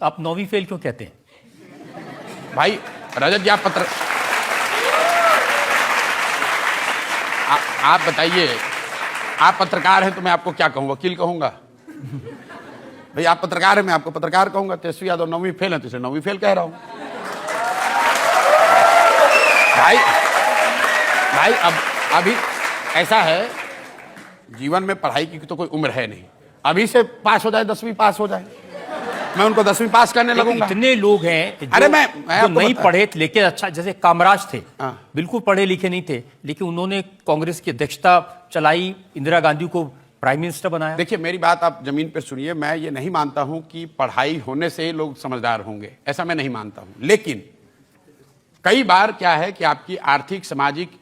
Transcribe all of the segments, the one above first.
तो आप 9वीं फेल क्यों कहते हैं? भाई रजत जी, आप बताइए, आप पत्रकार हैं तो मैं आपको क्या कहूँ, वकील कहूंगा? भाई आप पत्रकार हैं, मैं आपको पत्रकार कहूंगा। तेजस्वी यादव 9वीं फेल है तो इसे 9वीं फेल कह रहा हूं। भाई अभी ऐसा है, जीवन में पढ़ाई की तो कोई उम्र है नहीं। अभी से पास हो जाए, 10वीं पास हो जाए, मैं उनको 10वीं पास करने लगूंगा। इतने लोग हैं जो, अरे मैं जो नहीं पढ़े लेकिन अच्छा, जैसे कामराज थे, बिल्कुल पढ़े लिखे नहीं थे, लेकिन उन्होंने कांग्रेस की अध्यक्षता चलाई, इंदिरा गांधी को प्राइम मिनिस्टर बनाया। देखिए मेरी बात आप जमीन पर सुनिए, मैं ये नहीं मानता हूं कि पढ़ाई होने से ही लोग समझदार होंगे, ऐसा मैं नहीं मानता हूं। लेकिन कई बार क्या है कि आपकी आर्थिक सामाजिक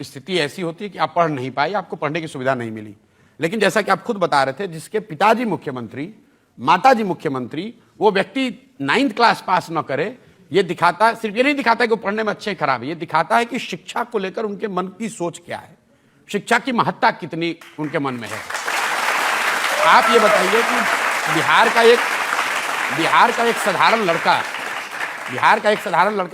स्थिति ऐसी होती है कि आप पढ़ नहीं पाए, आपको पढ़ने की सुविधा नहीं मिली। लेकिन जैसा कि आप खुद बता रहे थे, जिसके पिताजी मुख्यमंत्री, माताजी मुख्यमंत्री, वो व्यक्ति 9th क्लास पास न करे, ये दिखाता, सिर्फ ये नहीं दिखाता कि वो पढ़ने में अच्छे खराब है, ये दिखाता है कि शिक्षा को लेकर उनके मन की सोच क्या है, शिक्षा की महत्ता कितनी उनके मन में है। आप ये बताइए कि बिहार का एक साधारण लड़का,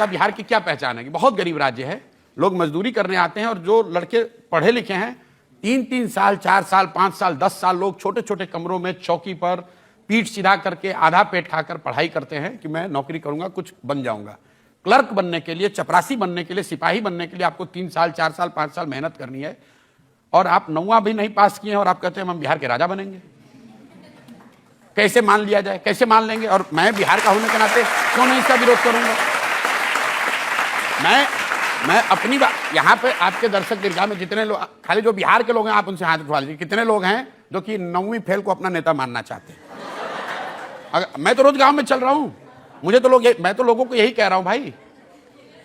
बिहार की क्या पहचान है कि बहुत गरीब राज्य है, लोग मजदूरी करने आते हैं, और जो लड़के पढ़े लिखे हैं 3-3 साल, 4 साल, 5 साल, 10 साल लोग छोटे छोटे कमरों में चौकी पर पीठ सीधा करके आधा पेट खाकर पढ़ाई करते हैं कि मैं नौकरी करूंगा, कुछ बन जाऊंगा। क्लर्क बनने के लिए, चपरासी बनने के लिए, सिपाही बनने के लिए आपको 3 साल, 4 साल, 5 साल मेहनत करनी है, और आप 9वां भी नहीं पास किए हैं और आप कहते हैं हम बिहार के राजा बनेंगे। कैसे मान लिया जाए, कैसे मान लेंगे? और मैं बिहार का होने के नाते क्यों नहीं इसका विरोध करूंगा? मैं अपनी बात, यहाँ पे आपके दर्शक दीर्घा में जितने लोग, खाली जो बिहार के लोग हैं आप उनसे हाथ उठवा लीजिए, कितने लोग हैं जो कि 9वीं फेल को अपना नेता मानना चाहते हैं? मैं तो रोज गांव में चल रहा हूं, मैं तो लोगों को यही कह रहा हूं भाई।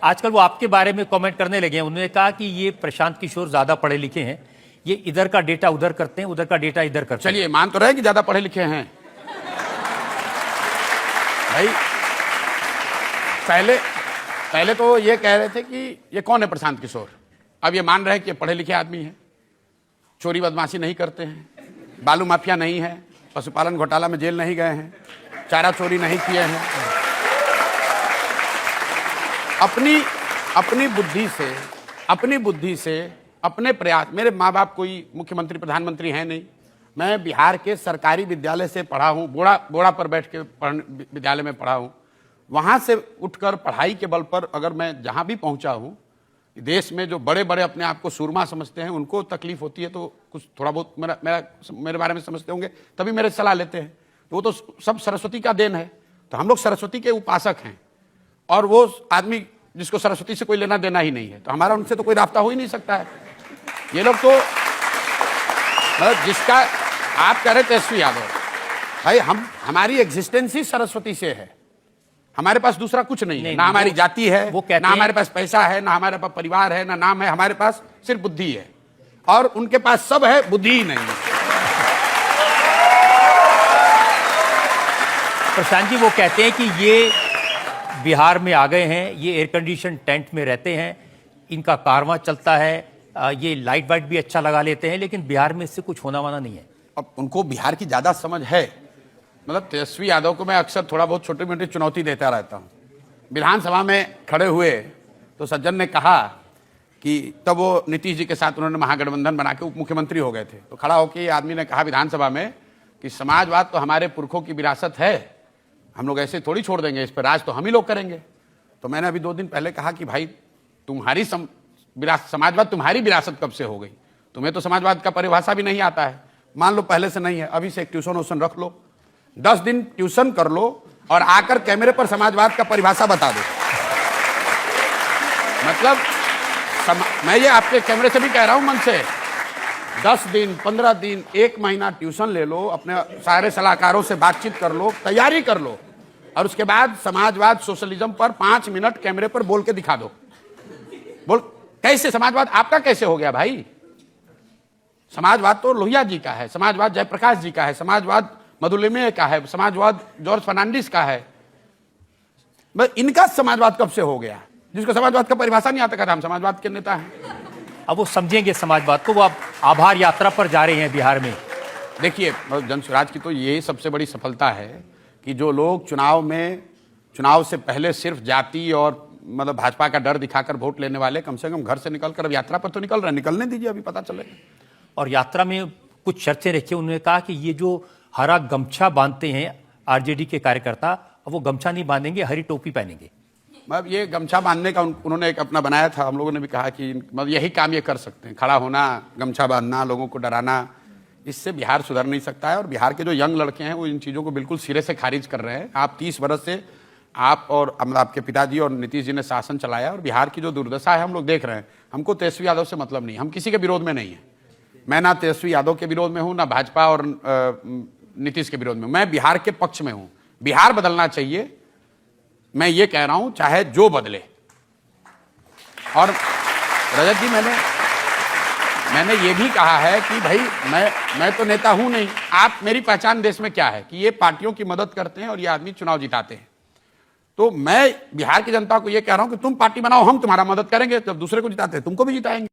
आजकल वो आपके बारे में कमेंट करने लगे हैं, उन्होंने कहा कि ये प्रशांत किशोर ज्यादा पढ़े लिखे हैं, ये इधर का डेटा उधर करते हैं, उधर का डेटा इधर करते हैं। चलिए मान तो रहे कि ज्यादा पढ़े लिखे हैं भाई। पहले तो ये कह रहे थे कि ये कौन है प्रशांत किशोर, अब ये मान रहे हैं कि ये पढ़े लिखे आदमी है, चोरी बदमाशी नहीं करते हैं, बालू माफिया नहीं है, पशुपालन घोटाला में जेल नहीं गए हैं, चारा चोरी नहीं किए हैं। अपनी बुद्धि से अपने प्रयास, मेरे माँ बाप कोई मुख्यमंत्री प्रधानमंत्री हैं नहीं, मैं बिहार के सरकारी विद्यालय से पढ़ा हूँ, बोड़ा पर बैठ के विद्यालय में पढ़ा हूँ, वहां से उठकर पढ़ाई के बल पर अगर मैं जहां भी पहुंचा हूं, देश में जो बड़े बड़े अपने आप को सूरमा समझते हैं, उनको तकलीफ होती है तो कुछ थोड़ा बहुत मेरे बारे में समझते होंगे, तभी मेरे सलाह लेते हैं। तो वो तो सब सरस्वती का देन है, तो हम लोग सरस्वती के उपासक हैं, और वो आदमी जिसको सरस्वती से कोई लेना देना ही नहीं है, तो हमारा उनसे तो कोई रास्ता हो ही नहीं सकता है। ये लोग तो मतलब जिसका आप कह रहे तेजस्वी यादव, भाई हमारी एग्जिस्टेंस ही सरस्वती से है, हमारे पास दूसरा कुछ नहीं है, ना हमारी जाति है, ना हमारे पास पैसा है, ना हमारे पास परिवार है, ना नाम है, हमारे पास सिर्फ बुद्धि है, और उनके पास सब है, बुद्धि ही नहीं है। प्रशांत जी वो कहते हैं कि ये बिहार में आ गए हैं, ये एयर कंडीशन टेंट में रहते हैं, इनका कारवां चलता है, ये लाइट वाइट भी अच्छा लगा लेते हैं, लेकिन बिहार में इससे कुछ होना वाना नहीं है। अब उनको बिहार की ज्यादा समझ है, मतलब तेजस्वी यादव को मैं अक्सर थोड़ा बहुत छोटी मोटी चुनौती देता रहता हूँ। विधानसभा में खड़े हुए तो सज्जन ने कहा कि तब वो नीतीश जी के साथ उन्होंने महागठबंधन बना के उप मुख्यमंत्री हो गए थे, तो खड़ा होकर आदमी ने कहा विधानसभा में कि समाजवाद तो हमारे पुरखों की विरासत है, हम लोग ऐसे थोड़ी छोड़ देंगे, इस पर राज तो हम ही लोग करेंगे। तो मैंने अभी 2 दिन पहले कहा कि भाई तुम्हारी समाजवाद तुम्हारी विरासत कब से हो गई? तुम्हें तो समाजवाद का परिभाषा भी नहीं आता है, मान लो पहले से नहीं है, अभी से एक ट्यूशन वूशन रख लो, 10 दिन ट्यूशन कर लो और आकर कैमरे पर समाजवाद का परिभाषा बता दो। मतलब मैं ये आपके कैमरे से भी कह रहा हूं मन से, 10 दिन, 15 दिन, 1 महीना ट्यूशन ले लो, अपने सारे सलाहकारों से बातचीत कर लो, तैयारी कर लो, और उसके बाद समाजवाद सोशलिज्म पर 5 मिनट कैमरे पर बोल के दिखा दो। बोल कैसे समाजवाद आपका कैसे हो गया भाई? समाजवाद तो लोहिया जी का है, समाजवाद जयप्रकाश जी का है, समाजवाद मधुलिमे का है, समाजवाद जॉर्ज फर्नांडिस का है। इनका समाजवाद कब से हो गया? जिसको समाजवाद का परिभाषा नहीं आता, कहता हम समाजवाद के नेता हैं। अब वो समझेंगे समाजवाद को, वो अब आभार यात्रा पर जा रहे हैं बिहार में। देखिए जनसुराज की तो ये सबसे बड़ी सफलता है कि जो लोग चुनाव से पहले सिर्फ जाति और मतलब भाजपा का डर दिखाकर वोट लेने वाले कम से कम घर से निकलकर अब यात्रा पर तो निकल रहे हैं, निकलने दीजिए, अभी पता चलेगा। और यात्रा में कुछ शर्तें रखी, उन्होंने कहा कि ये जो हरा गमछा बांधते हैं आरजेडी के कार्यकर्ता, अब वो गमछा नहीं बांधेंगे, हरी टोपी पहनेंगे। मतलब ये गमछा बांधने का उन्होंने एक अपना बनाया था, हम लोगों ने भी कहा कि मतलब यही काम ये कर सकते हैं, खड़ा होना, गमछा बांधना, लोगों को डराना। इससे बिहार सुधर नहीं सकता है। और बिहार के जो यंग लड़के हैं वो इन चीज़ों को बिल्कुल सिरे से खारिज कर रहे हैं। आप 30 वर्ष से आप और मतलब आपके पिताजी और नीतीश जी ने शासन चलाया और बिहार की जो दुर्दशा है हम लोग देख रहे हैं। हमको तेजस्वी यादव से मतलब नहीं, हम किसी के विरोध में नहीं है। मैं ना तेजस्वी यादव के विरोध में हूं, ना भाजपा और नीतीश के विरोध में। मैं बिहार के पक्ष में हूं। बिहार बदलना चाहिए, मैं ये कह रहा हूं, चाहे जो बदले। और रजत जी, मैंने ये भी कहा है कि भाई मैं तो नेता हूं नहीं, आप, मेरी पहचान देश में क्या है कि ये पार्टियों की मदद करते हैं और ये आदमी चुनाव जिताते हैं। तो मैं बिहार की जनता को ये कह रहा हूं कि तुम पार्टी बनाओ, हम तुम्हारा मदद करेंगे, जब दूसरे को जिताते हैं तुमको भी जिताएंगे।